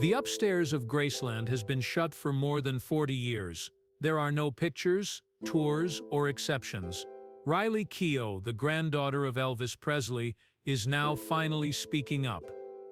The upstairs of Graceland has been shut for more than 40 years. There are no pictures, tours, or exceptions. Riley Keough, the granddaughter of Elvis Presley, is now finally speaking up.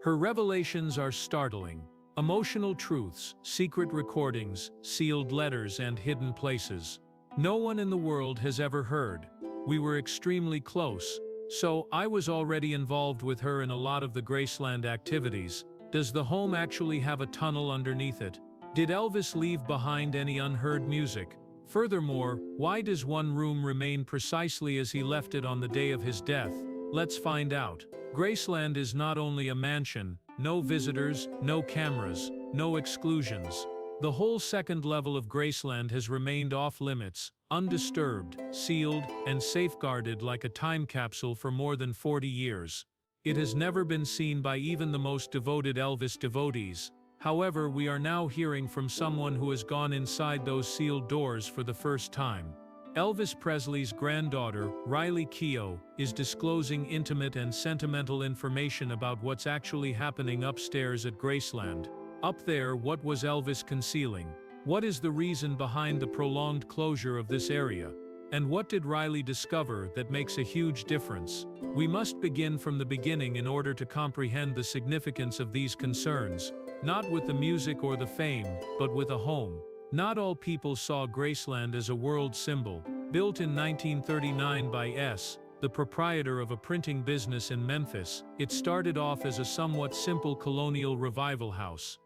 Her revelations are startling. Emotional truths, secret recordings, sealed letters, and hidden places. No one in the world has ever heard. We were extremely close, so I was already involved with her in a lot of the Graceland activities. Does the home actually have a tunnel underneath it? Did Elvis leave behind any unheard music? Furthermore, why does one room remain precisely as he left it on the day of his death? Let's find out. Graceland is not only a mansion, no visitors, no cameras, no exclusions. The whole second level of Graceland has remained off-limits, undisturbed, sealed, and safeguarded like a time capsule for more than 40 years. It has never been seen by even the most devoted Elvis devotees. However, we are now hearing from someone who has gone inside those sealed doors for the first time. Elvis Presley's granddaughter, Riley Keough, is disclosing intimate and sentimental information about what's actually happening upstairs at Graceland. Up there, what was Elvis concealing? What is the reason behind the prolonged closure of this area? And what did Riley discover that makes a huge difference? We must begin from the beginning in order to comprehend the significance of these concerns, not with the music or the fame, but with a home. Not all people saw Graceland as a world symbol. Built in 1939 by S., the proprietor of a printing business in Memphis, it started off as a somewhat simple colonial revival house.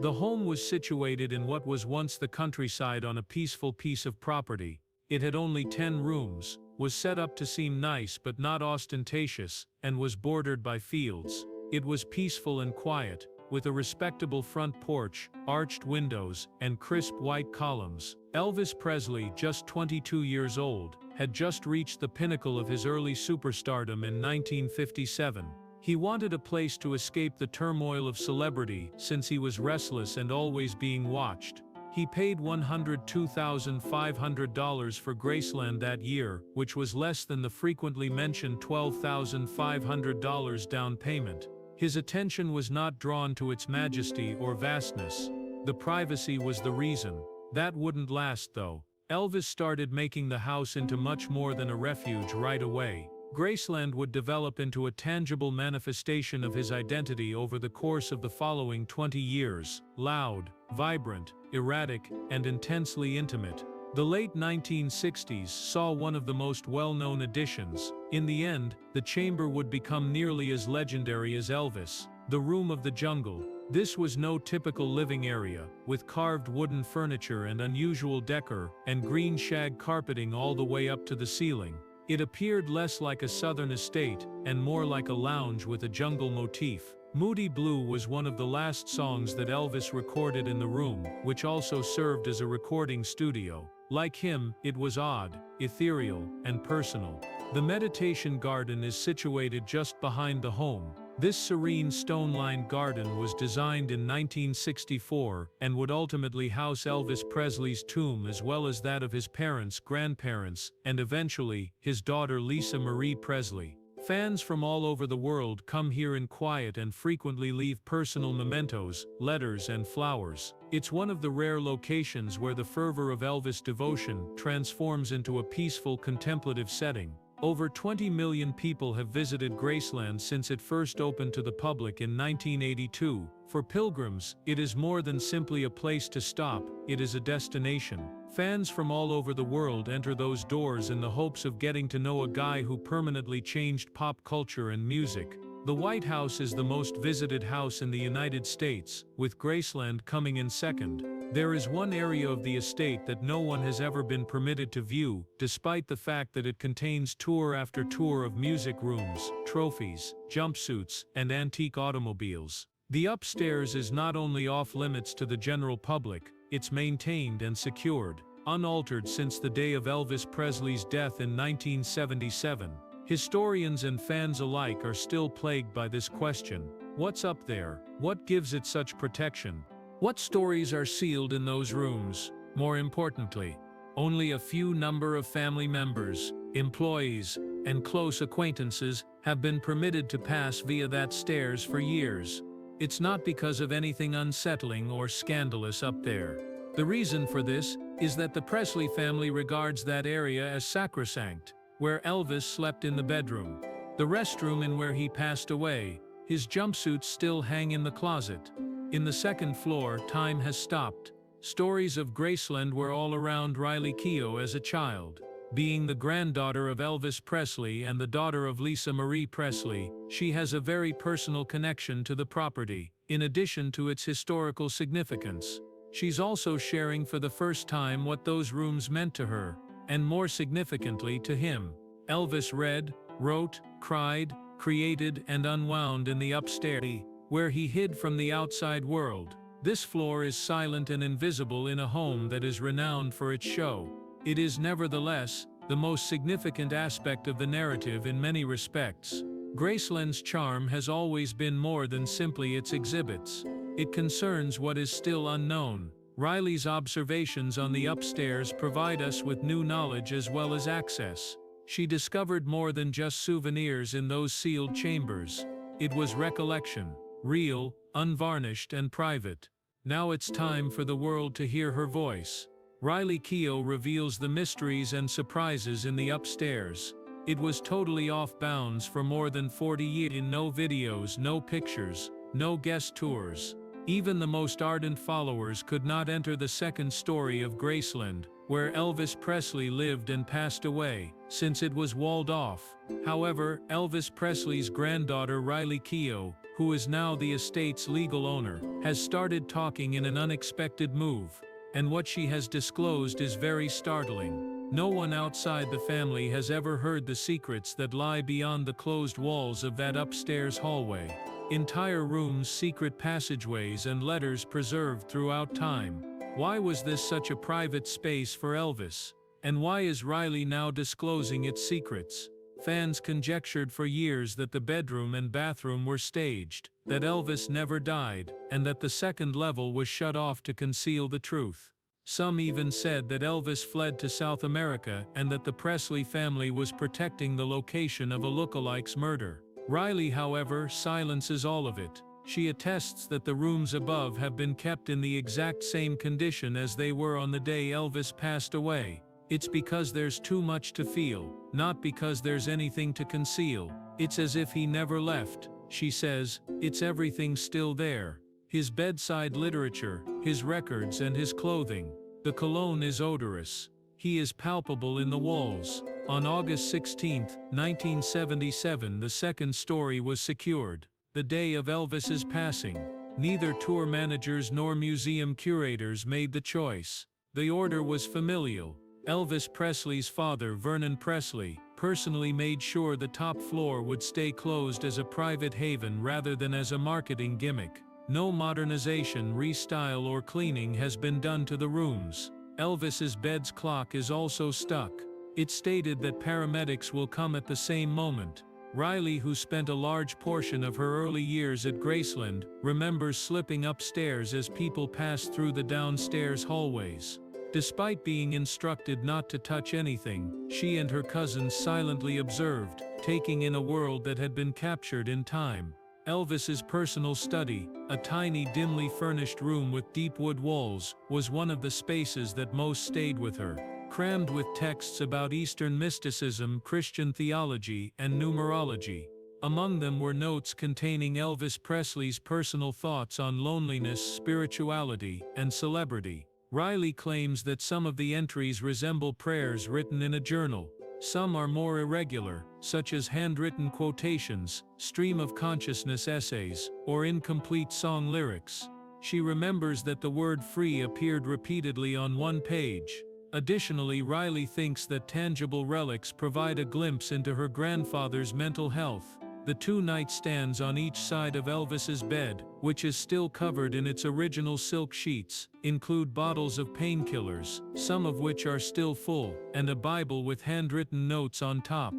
The home was situated in what was once the countryside on a peaceful piece of property. It had only 10 rooms, was set up to seem nice but not ostentatious, and was bordered by fields. It was peaceful and quiet, with a respectable front porch, arched windows, and crisp white columns. Elvis Presley, just 22 years old, had just reached the pinnacle of his early superstardom in 1957. He wanted a place to escape the turmoil of celebrity since he was restless and always being watched. He paid $102,500 for Graceland that year, which was less than the frequently mentioned $12,500 down payment. His attention was not drawn to its majesty or vastness. The privacy was the reason. That wouldn't last though. Elvis started making the house into much more than a refuge right away. Graceland would develop into a tangible manifestation of his identity over the course of the following 20 years, loud, vibrant, erratic, and intensely intimate. The late 1960s saw one of the most well-known additions. In the end, the chamber would become nearly as legendary as Elvis, the Room of the Jungle. This was no typical living area, with carved wooden furniture and unusual decor, and green shag carpeting all the way up to the ceiling. It appeared less like a southern estate, and more like a lounge with a jungle motif. Moody Blue was one of the last songs that Elvis recorded in the room, which also served as a recording studio. Like him, it was odd, ethereal, and personal. The meditation garden is situated just behind the home. This serene stone-lined garden was designed in 1964 and would ultimately house Elvis Presley's tomb as well as that of his parents, grandparents, and eventually, his daughter Lisa Marie Presley. Fans from all over the world come here in quiet and frequently leave personal mementos, letters, and flowers. It's one of the rare locations where the fervor of Elvis devotion transforms into a peaceful contemplative setting. Over 20 million people have visited Graceland since it first opened to the public in 1982. For pilgrims, it is more than simply a place to stop, it is a destination. Fans from all over the world enter those doors in the hopes of getting to know a guy who permanently changed pop culture and music. The White House is the most visited house in the United States, with Graceland coming in second. There is one area of the estate that no one has ever been permitted to view, despite the fact that it contains tour after tour of music rooms, trophies, jumpsuits, and antique automobiles. The upstairs is not only off-limits to the general public, it's maintained and secured, unaltered since the day of Elvis Presley's death in 1977. Historians and fans alike are still plagued by this question. What's up there? What gives it such protection? What stories are sealed in those rooms? More importantly, only a few number of family members, employees, and close acquaintances have been permitted to pass via that stairs for years. It's not because of anything unsettling or scandalous up there. The reason for this is that the Presley family regards that area as sacrosanct, where Elvis slept in the bedroom, the restroom in where he passed away. His jumpsuits still hang in the closet. In the second floor, time has stopped. Stories of Graceland were all around Riley Keough as a child. Being the granddaughter of Elvis Presley and the daughter of Lisa Marie Presley, she has a very personal connection to the property, in addition to its historical significance. She's also sharing for the first time what those rooms meant to her, and more significantly to him. Elvis read, wrote, cried, created, and unwound in the upstairs, where he hid from the outside world. This floor is silent and invisible in a home that is renowned for its show. It is nevertheless the most significant aspect of the narrative in many respects. Graceland's charm has always been more than simply its exhibits. It concerns what is still unknown. Riley's observations on the upstairs provide us with new knowledge as well as access. She discovered more than just souvenirs in those sealed chambers. It was recollection, real, unvarnished, and private. Now it's time for the world to hear her voice. Riley Keough reveals the mysteries and surprises in the upstairs. It was totally off bounds for more than 40 years. No videos, no pictures, no guest tours. Even the most ardent followers could not enter the second story of Graceland, where Elvis Presley lived and passed away, since it was walled off. However, Elvis Presley's granddaughter Riley Keough, who is now the estate's legal owner, has started talking in an unexpected move. And what she has disclosed is very startling. No one outside the family has ever heard the secrets that lie beyond the closed walls of that upstairs hallway. Entire rooms, secret passageways, and letters preserved throughout time. Why was this such a private space for Elvis? And why is Riley now disclosing its secrets? Fans conjectured for years that the bedroom and bathroom were staged, that Elvis never died, and that the second level was shut off to conceal the truth. Some even said that Elvis fled to South America and that the Presley family was protecting the location of a lookalike's murder. Riley, however, silences all of it. She attests that the rooms above have been kept in the exact same condition as they were on the day Elvis passed away. It's because there's too much to feel, not because there's anything to conceal. It's as if he never left, she says. It's everything still there. His bedside literature, his records, and his clothing. The cologne is odorous. He is palpable in the walls. On August 16, 1977, the second story was secured. The day of Elvis's passing. Neither tour managers nor museum curators made the choice. The order was familial. Elvis Presley's father, Vernon Presley, personally made sure the top floor would stay closed as a private haven rather than as a marketing gimmick. No modernization, restyle, or cleaning has been done to the rooms. Elvis's bed's clock is also stuck. It's stated that paramedics will come at the same moment. Riley, who spent a large portion of her early years at Graceland, remembers slipping upstairs as people passed through the downstairs hallways. Despite being instructed not to touch anything, she and her cousins silently observed, taking in a world that had been captured in time. Elvis's personal study, a tiny, dimly furnished room with deep wood walls, was one of the spaces that most stayed with her. Crammed with texts about Eastern mysticism, Christian theology, and numerology. Among them were notes containing Elvis Presley's personal thoughts on loneliness, spirituality, and celebrity. Riley claims that some of the entries resemble prayers written in a journal. Some are more irregular, such as handwritten quotations, stream of consciousness essays, or incomplete song lyrics. She remembers that the word free appeared repeatedly on one page. Additionally, Riley thinks that tangible relics provide a glimpse into her grandfather's mental health. The two nightstands on each side of Elvis's bed, which is still covered in its original silk sheets, include bottles of painkillers, some of which are still full, and a Bible with handwritten notes on top.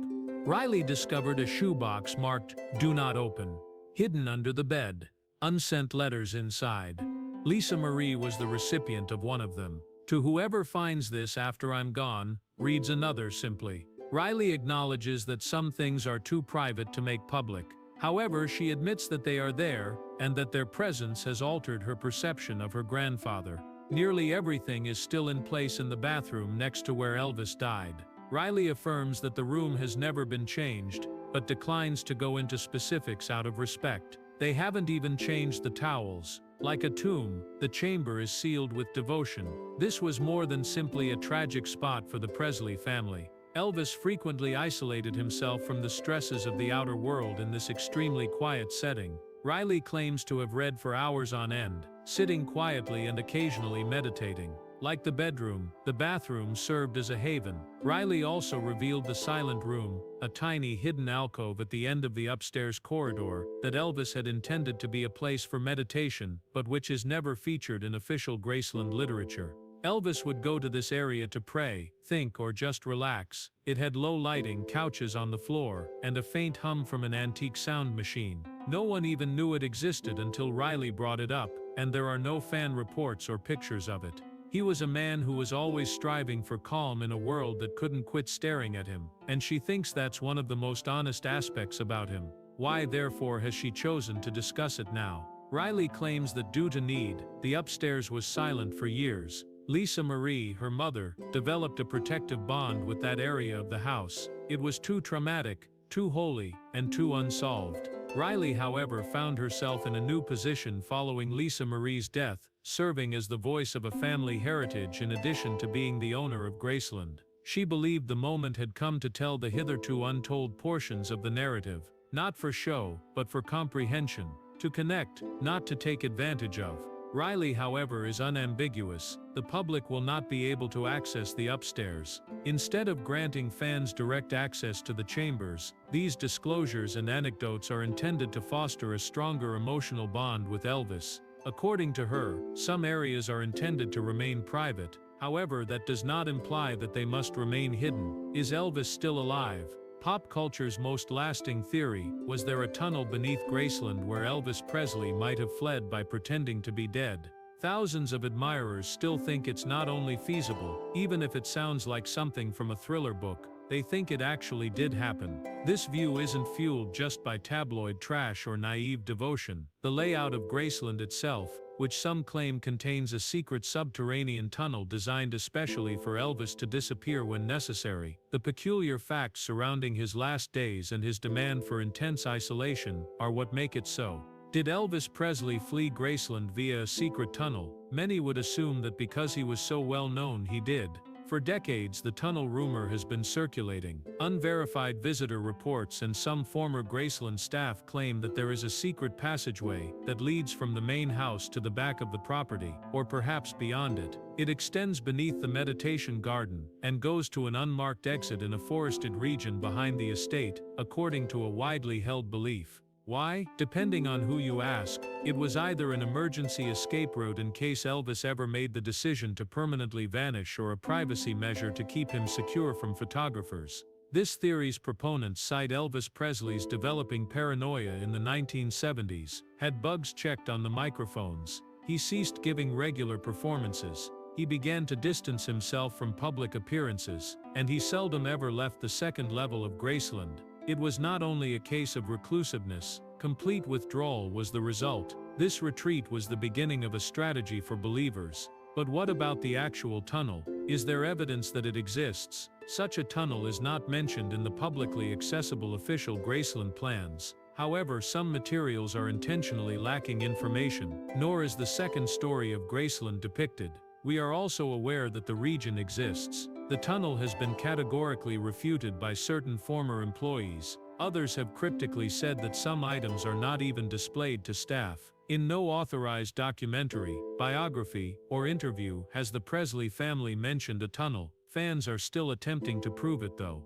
Riley discovered a shoebox marked, "Do Not Open," hidden under the bed. Unsent letters inside. Lisa Marie was the recipient of one of them. "To whoever finds this after I'm gone," reads another simply. Riley acknowledges that some things are too private to make public. However, she admits that they are there, and that their presence has altered her perception of her grandfather. Nearly everything is still in place in the bathroom next to where Elvis died. Riley affirms that the room has never been changed, but declines to go into specifics out of respect. They haven't even changed the towels. Like a tomb, the chamber is sealed with devotion. This was more than simply a tragic spot for the Presley family. Elvis frequently isolated himself from the stresses of the outer world in this extremely quiet setting. Riley claims to have read for hours on end, sitting quietly and occasionally meditating. Like the bedroom, the bathroom served as a haven. Riley also revealed the silent room, a tiny hidden alcove at the end of the upstairs corridor, that Elvis had intended to be a place for meditation, but which is never featured in official Graceland literature. Elvis would go to this area to pray, think, or just relax. It had low lighting, couches on the floor, and a faint hum from an antique sound machine. No one even knew it existed until Riley brought it up, and there are no fan reports or pictures of it. He was a man who was always striving for calm in a world that couldn't quit staring at him, and she thinks that's one of the most honest aspects about him. Why, therefore, has she chosen to discuss it now? Riley claims that due to need, the upstairs was silent for years. Lisa Marie, her mother, developed a protective bond with that area of the house. It was too traumatic, too holy, and too unsolved. Riley, however, found herself in a new position following Lisa Marie's death, serving as the voice of a family heritage in addition to being the owner of Graceland. She believed the moment had come to tell the hitherto untold portions of the narrative, not for show, but for comprehension, to connect, not to take advantage of. Riley, however, is unambiguous. The public will not be able to access the upstairs. Instead of granting fans direct access to the chambers, these disclosures and anecdotes are intended to foster a stronger emotional bond with Elvis. According to her, some areas are intended to remain private. However, that does not imply that they must remain hidden. Is Elvis still alive? Pop culture's most lasting theory: was there a tunnel beneath Graceland where Elvis Presley might have fled by pretending to be dead? Thousands of admirers still think it's not only feasible, even if it sounds like something from a thriller book, they think it actually did happen. This view isn't fueled just by tabloid trash or naive devotion. The layout of Graceland itself, which some claim contains a secret subterranean tunnel designed especially for Elvis to disappear when necessary, the peculiar facts surrounding his last days and his demand for intense isolation, are what make it so. Did Elvis Presley flee Graceland via a secret tunnel? Many would assume that because he was so well known he did. For decades, the tunnel rumor has been circulating. Unverified visitor reports and some former Graceland staff claim that there is a secret passageway that leads from the main house to the back of the property, or perhaps beyond it. It extends beneath the meditation garden and goes to an unmarked exit in a forested region behind the estate, according to a widely held belief. Why? Depending on who you ask, it was either an emergency escape route in case Elvis ever made the decision to permanently vanish, or a privacy measure to keep him secure from photographers. This theory's proponents cite Elvis Presley's developing paranoia in the 1970s. Had bugs checked on the microphones, he ceased giving regular performances, he began to distance himself from public appearances, and he seldom ever left the second level of Graceland. It was not only a case of reclusiveness, complete withdrawal was the result. This retreat was the beginning of a strategy for believers. But what about the actual tunnel? Is there evidence that it exists? Such a tunnel is not mentioned in the publicly accessible official Graceland plans. However, some materials are intentionally lacking information, nor is the second story of Graceland depicted. We are also aware that the region exists. The tunnel has been categorically refuted by certain former employees. Others have cryptically said that some items are not even displayed to staff. In no authorized documentary, biography, or interview has the Presley family mentioned a tunnel. Fans are still attempting to prove it, though.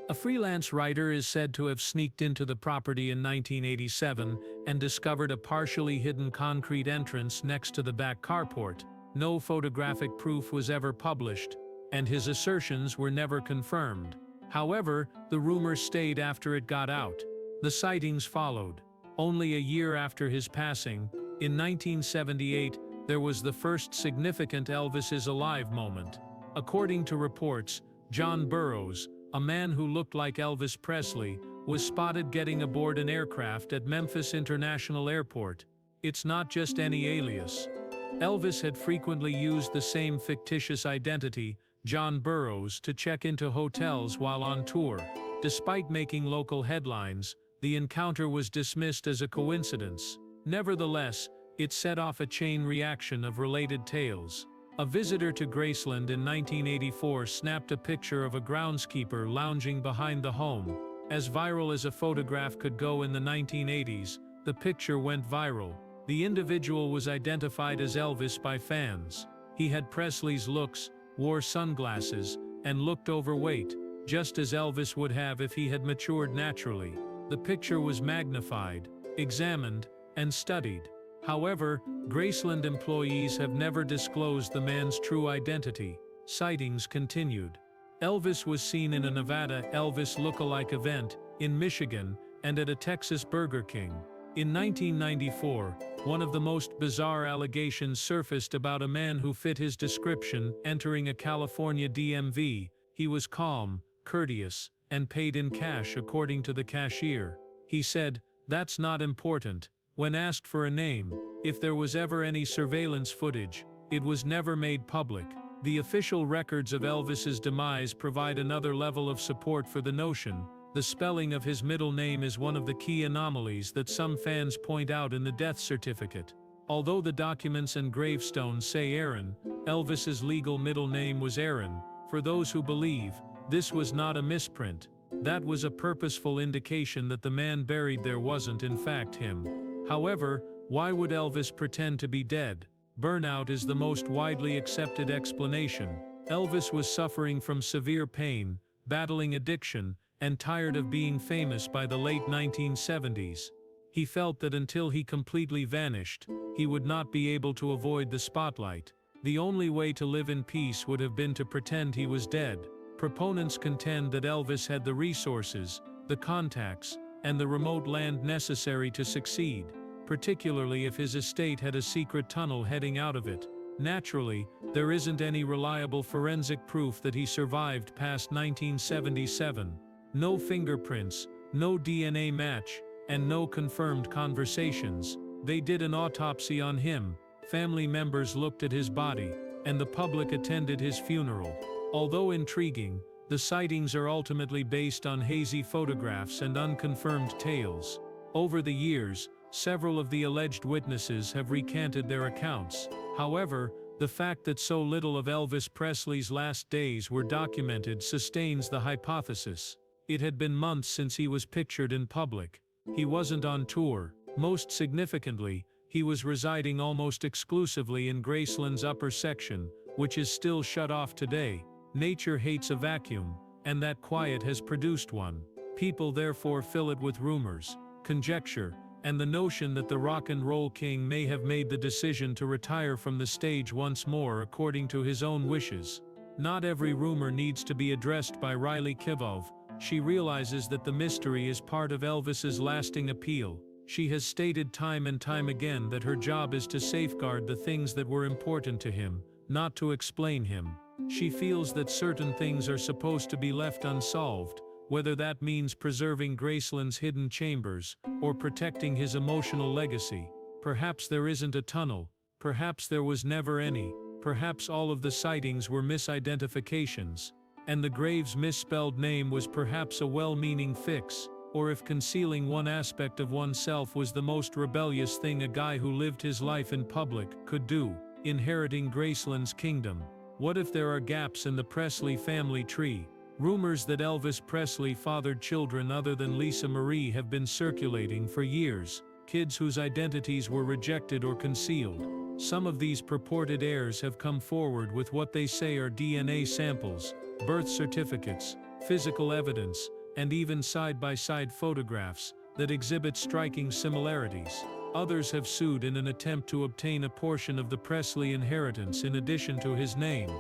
A freelance writer is said to have sneaked into the property in 1987 and discovered a partially hidden concrete entrance next to the back carport. No photographic proof was ever published, and his assertions were never confirmed. However, the rumor stayed after it got out. The sightings followed. Only a year after his passing, in 1978, there was the first significant Elvis is alive moment. According to reports, John Burroughs, a man who looked like Elvis Presley, was spotted getting aboard an aircraft at Memphis International Airport. It's not just any alias. Elvis had frequently used the same fictitious identity, John Burroughs, to check into hotels while on tour. Despite making local headlines, the encounter was dismissed as a coincidence. Nevertheless, it set off a chain reaction of related tales. A visitor to Graceland in 1984 snapped a picture of a groundskeeper lounging behind the home. As viral as a photograph could go in the 1980s, the picture went viral. The individual was identified as Elvis by fans. He had Presley's looks, wore sunglasses, and looked overweight, just as Elvis would have if he had matured naturally. The picture was magnified, examined, and studied. However, Graceland employees have never disclosed the man's true identity. Sightings continued. Elvis was seen in a Nevada Elvis look-alike event, in Michigan, and at a Texas Burger King. In 1994, one of the most bizarre allegations surfaced about a man who fit his description entering a California DMV. He was calm, courteous, and paid in cash according to the cashier. He said, "That's not important." When asked for a name, if there was ever any surveillance footage, it was never made public. The official records of Elvis's demise provide another level of support for the notion. The spelling of his middle name is one of the key anomalies that some fans point out in the death certificate. Although the documents and gravestones say Aaron, Elvis's legal middle name was Aaron. For those who believe, this was not a misprint. That was a purposeful indication that the man buried there wasn't in fact him. However, why would Elvis pretend to be dead? Burnout is the most widely accepted explanation. Elvis was suffering from severe pain, battling addiction, and tired of being famous by the late 1970s. He felt that until he completely vanished, he would not be able to avoid the spotlight. The only way to live in peace would have been to pretend he was dead. Proponents contend that Elvis had the resources, the contacts, and the remote land necessary to succeed, particularly if his estate had a secret tunnel heading out of it. Naturally, there isn't any reliable forensic proof that he survived past 1977. No fingerprints, no DNA match, and no confirmed conversations. They did an autopsy on him, family members looked at his body, and the public attended his funeral. Although intriguing, the sightings are ultimately based on hazy photographs and unconfirmed tales. Over the years, several of the alleged witnesses have recanted their accounts. However, the fact that so little of Elvis Presley's last days were documented sustains the hypothesis. It had been months since he was pictured in public. He wasn't on tour. Most significantly, he was residing almost exclusively in Graceland's upper section, which is still shut off today. Nature hates a vacuum, and that quiet has produced one. People therefore fill it with rumors, conjecture, and the notion that the rock and roll king may have made the decision to retire from the stage once more according to his own wishes. Not every rumor needs to be addressed by Riley Keough. She realizes that the mystery is part of Elvis's lasting appeal. She has stated time and time again that her job is to safeguard the things that were important to him, not to explain him. She feels that certain things are supposed to be left unsolved, whether that means preserving Graceland's hidden chambers, or protecting his emotional legacy. Perhaps there isn't a tunnel, perhaps there was never any, perhaps all of the sightings were misidentifications, and the grave's misspelled name was perhaps a well-meaning fix, or if concealing one aspect of oneself was the most rebellious thing a guy who lived his life in public could do, inheriting Graceland's kingdom. What if there are gaps in the Presley family tree? Rumors that Elvis Presley fathered children other than Lisa Marie have been circulating for years, kids whose identities were rejected or concealed. Some of these purported heirs have come forward with what they say are DNA samples, birth certificates, physical evidence, and even side-by-side photographs that exhibit striking similarities. Others have sued in an attempt to obtain a portion of the Presley inheritance in addition to his name.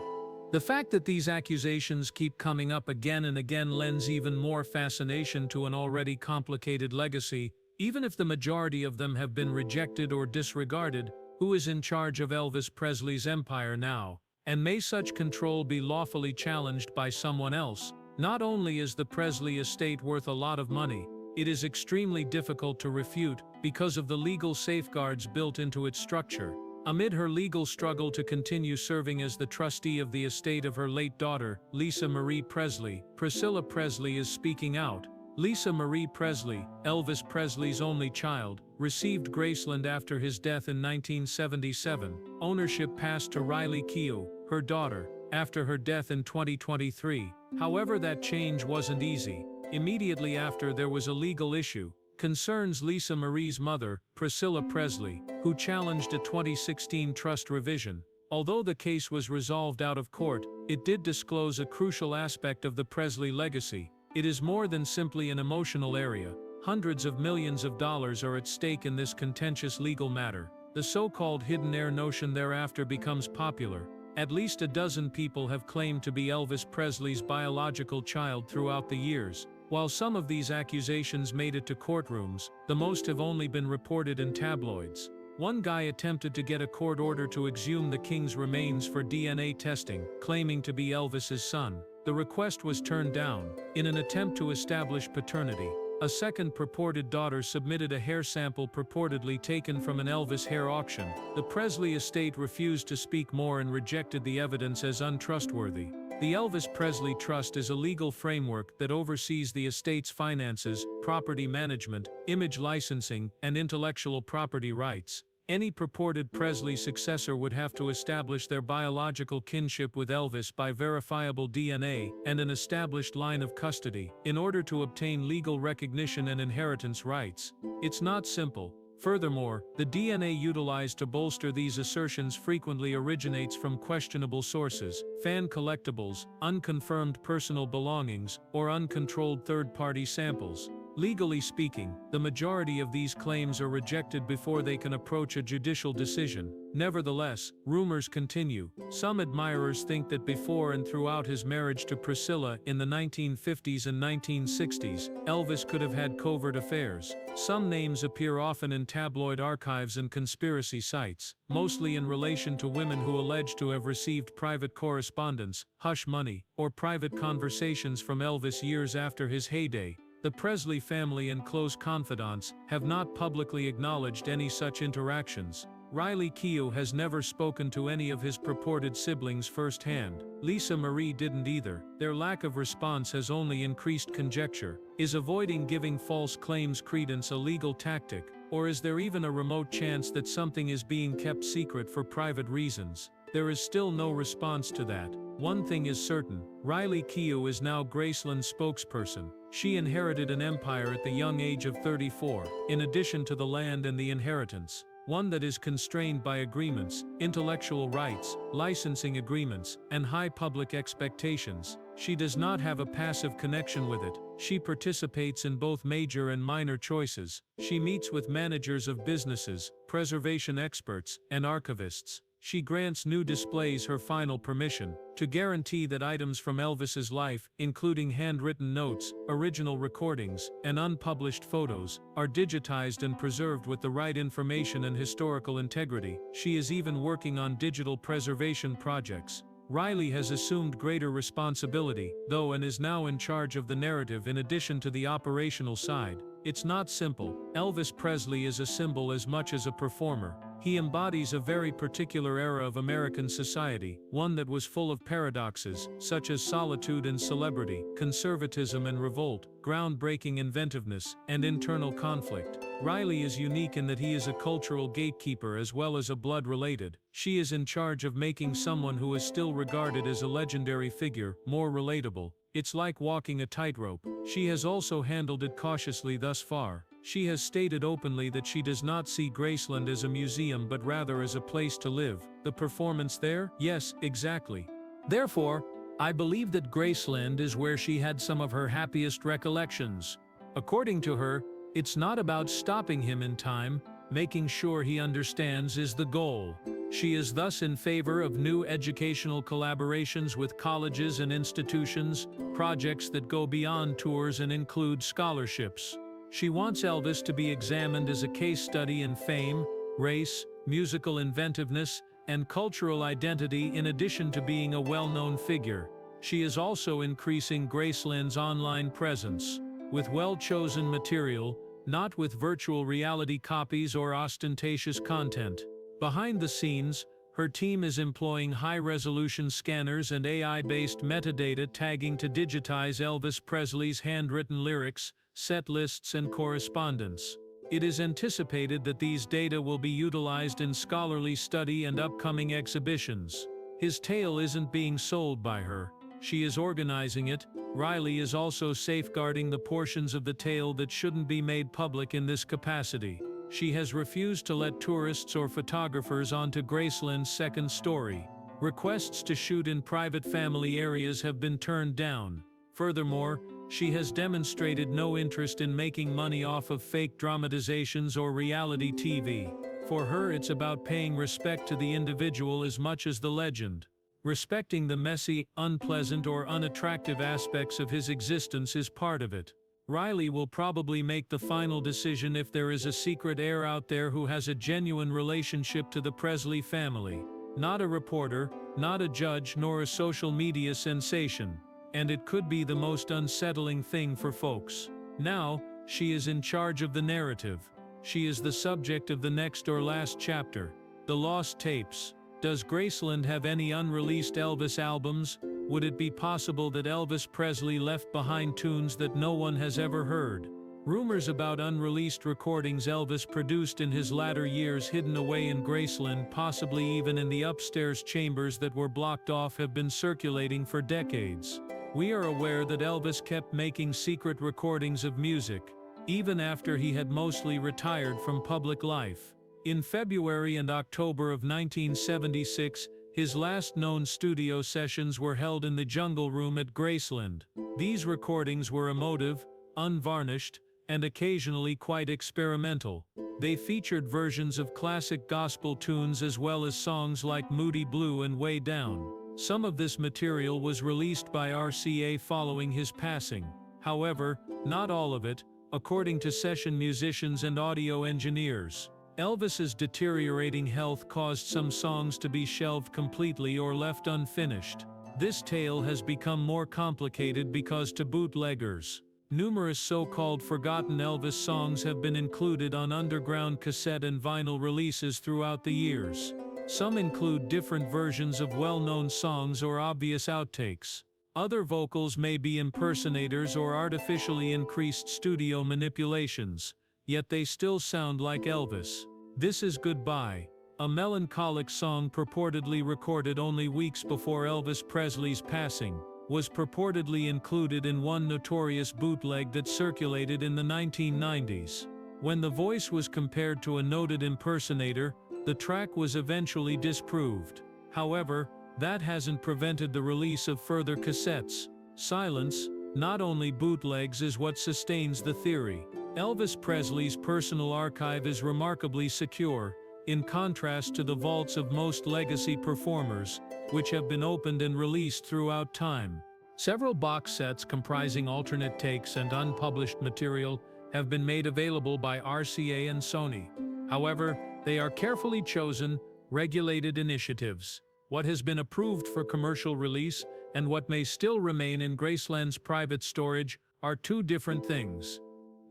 The fact that these accusations keep coming up again and again lends even more fascination to an already complicated legacy. Even if the majority of them have been rejected or disregarded, who is in charge of Elvis Presley's empire now? And may such control be lawfully challenged by someone else? Not only is the Presley estate worth a lot of money, it is extremely difficult to refute because of the legal safeguards built into its structure. Amid her legal struggle to continue serving as the trustee of the estate of her late daughter, Lisa Marie Presley, Priscilla Presley is speaking out. Lisa Marie Presley, Elvis Presley's only child, received Graceland after his death in 1977. Ownership passed to Riley Keough, her daughter, after her death in 2023. However, that change wasn't easy. Immediately after, there was a legal issue. Concerns Lisa Marie's mother, Priscilla Presley, who challenged a 2016 trust revision. Although the case was resolved out of court, it did disclose a crucial aspect of the Presley legacy. It is more than simply an emotional area. Hundreds of millions of dollars are at stake in this contentious legal matter. The so-called hidden heir notion thereafter becomes popular. At least a dozen people have claimed to be Elvis Presley's biological child throughout the years. While some of these accusations made it to courtrooms, the most have only been reported in tabloids. One guy attempted to get a court order to exhume the king's remains for DNA testing, claiming to be Elvis's son. The request was turned down. In an attempt to establish paternity, a second purported daughter submitted a hair sample purportedly taken from an Elvis hair auction. The Presley estate refused to speak more and rejected the evidence as untrustworthy. The Elvis Presley Trust is a legal framework that oversees the estate's finances, property management, image licensing, and intellectual property rights. Any purported Presley successor would have to establish their biological kinship with Elvis by verifiable DNA and an established line of custody in order to obtain legal recognition and inheritance rights. It's not simple. Furthermore, the DNA utilized to bolster these assertions frequently originates from questionable sources, fan collectibles, unconfirmed personal belongings, or uncontrolled third-party samples. Legally speaking, the majority of these claims are rejected before they can approach a judicial decision. Nevertheless, rumors continue. Some admirers think that before and throughout his marriage to Priscilla in the 1950s and 1960s, Elvis could have had covert affairs. Some names appear often in tabloid archives and conspiracy sites, mostly in relation to women who allege to have received private correspondence, hush money, or private conversations from Elvis years after his heyday. The Presley family and close confidants have not publicly acknowledged any such interactions. Riley Keough has never spoken to any of his purported siblings firsthand. Lisa Marie didn't either. Their lack of response has only increased conjecture. Is avoiding giving false claims credence a legal tactic, or is there even a remote chance that something is being kept secret for private reasons? There is still no response to that. One thing is certain, Riley Keough is now Graceland's spokesperson. She inherited an empire at the young age of 34, in addition to the land and the inheritance. One that is constrained by agreements, intellectual rights, licensing agreements, and high public expectations. She does not have a passive connection with it. She participates in both major and minor choices. She meets with managers of businesses, preservation experts, and archivists. She grants new displays her final permission to guarantee that items from Elvis's life, including handwritten notes, original recordings, and unpublished photos, are digitized and preserved with the right information and historical integrity. She is even working on digital preservation projects. Riley has assumed greater responsibility, though, and is now in charge of the narrative in addition to the operational side. It's not simple. Elvis Presley is a symbol as much as a performer. He embodies a very particular era of American society, one that was full of paradoxes, such as solitude and celebrity, conservatism and revolt, groundbreaking inventiveness, and internal conflict. Riley is unique in that he is a cultural gatekeeper as well as a blood-related. She is in charge of making someone who is still regarded as a legendary figure more relatable. It's like walking a tightrope. She has also handled it cautiously thus far. She has stated openly that she does not see Graceland as a museum but rather as a place to live. The performance there? Yes, exactly. Therefore, I believe that Graceland is where she had some of her happiest recollections. According to her, it's not about stopping him in time, making sure he understands is the goal. She is thus in favor of new educational collaborations with colleges and institutions, projects that go beyond tours and include scholarships. She wants Elvis to be examined as a case study in fame, race, musical inventiveness, and cultural identity in addition to being a well-known figure. She is also increasing Graceland's online presence. with well-chosen material, not with virtual reality copies or ostentatious content. Behind the scenes, her team is employing high-resolution scanners and AI-based metadata tagging to digitize Elvis Presley's handwritten lyrics, set lists and correspondence. It is anticipated that these data will be utilized in scholarly study and upcoming exhibitions. His tale isn't being sold by her. She is organizing it. Riley is also safeguarding the portions of the tale that shouldn't be made public in this capacity. She has refused to let tourists or photographers onto Graceland's second story. Requests to shoot in private family areas have been turned down. Furthermore, she has demonstrated no interest in making money off of fake dramatizations or reality TV. For her, it's about paying respect to the individual as much as the legend. Respecting the messy, unpleasant or unattractive aspects of his existence is part of it. Riley will probably make the final decision if there is a secret heir out there who has a genuine relationship to the Presley family. Not a reporter, not a judge, nor a social media sensation. And it could be the most unsettling thing for folks. Now, she is in charge of the narrative. She is the subject of the next or last chapter. The lost tapes. Does Graceland have any unreleased Elvis albums? Would it be possible that Elvis Presley left behind tunes that no one has ever heard? Rumors about unreleased recordings Elvis produced in his latter years hidden away in Graceland, possibly even in the upstairs chambers that were blocked off, have been circulating for decades. We are aware that Elvis kept making secret recordings of music, even after he had mostly retired from public life. In February and October of 1976, his last known studio sessions were held in the Jungle Room at Graceland. These recordings were emotive, unvarnished, and occasionally quite experimental. They featured versions of classic gospel tunes as well as songs like Moody Blue and Way Down. Some of this material was released by RCA following his passing. However, not all of it, according to session musicians and audio engineers. Elvis's deteriorating health caused some songs to be shelved completely or left unfinished. This tale has become more complicated because to bootleggers, numerous so-called forgotten Elvis songs have been included on underground cassette and vinyl releases throughout the years. Some include different versions of well-known songs or obvious outtakes. Other vocals may be impersonators or artificially increased studio manipulations, yet they still sound like Elvis. This Is Goodbye, a melancholic song purportedly recorded only weeks before Elvis Presley's passing, was purportedly included in one notorious bootleg that circulated in the 1990s. When the voice was compared to a noted impersonator, the track was eventually disproved. However, that hasn't prevented the release of further cassettes. Silence, not only bootlegs, is what sustains the theory. Elvis Presley's personal archive is remarkably secure, in contrast to the vaults of most legacy performers, which have been opened and released throughout time. Several box sets comprising alternate takes and unpublished material have been made available by RCA and Sony. However, they are carefully chosen, regulated initiatives. What has been approved for commercial release and what may still remain in Graceland's private storage are two different things.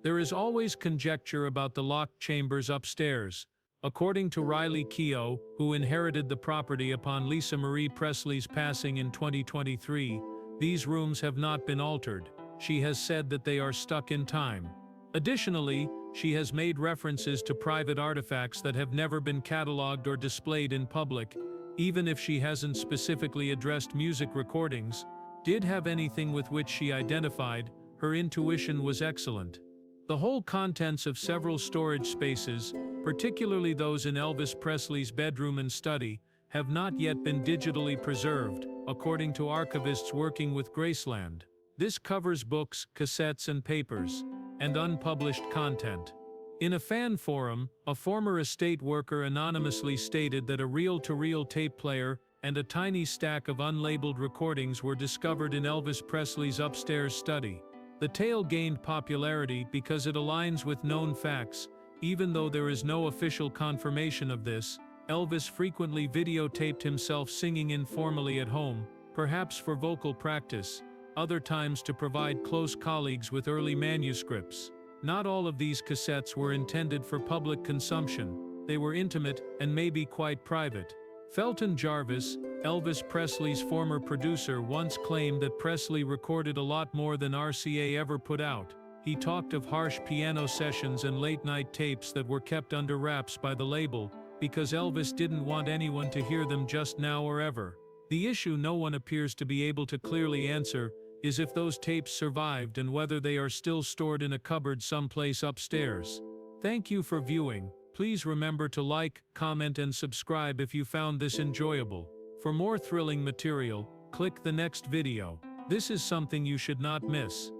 There is always conjecture about the locked chambers upstairs. According to Riley Keough, who inherited the property upon Lisa Marie Presley's passing in 2023, these rooms have not been altered. She has said that they are stuck in time. Additionally, she has made references to private artifacts that have never been cataloged or displayed in public, even if she hasn't specifically addressed music recordings, did have anything with which she identified. Her intuition was excellent. The whole contents of several storage spaces, particularly those in Elvis Presley's bedroom and study, have not yet been digitally preserved, according to archivists working with Graceland. This covers books, cassettes and papers, and unpublished content. In a fan forum, a former estate worker anonymously stated that a reel-to-reel tape player and a tiny stack of unlabeled recordings were discovered in Elvis Presley's upstairs study. The tale gained popularity because it aligns with known facts. Even though there is no official confirmation of this, Elvis frequently videotaped himself singing informally at home, perhaps for vocal practice. other times to provide close colleagues with early manuscripts. Not all of these cassettes were intended for public consumption. They were intimate and maybe quite private. Felton Jarvis, Elvis Presley's former producer, once claimed that Presley recorded a lot more than RCA ever put out. He talked of harsh piano sessions and late-night tapes that were kept under wraps by the label, because Elvis didn't want anyone to hear them just now or ever. The issue no one appears to be able to clearly answer is if those tapes survived and whether they are still stored in a cupboard someplace upstairs. Thank you for viewing. Please remember to like, comment and subscribe if you found this enjoyable. For more thrilling material, click the next video. This is something you should not miss.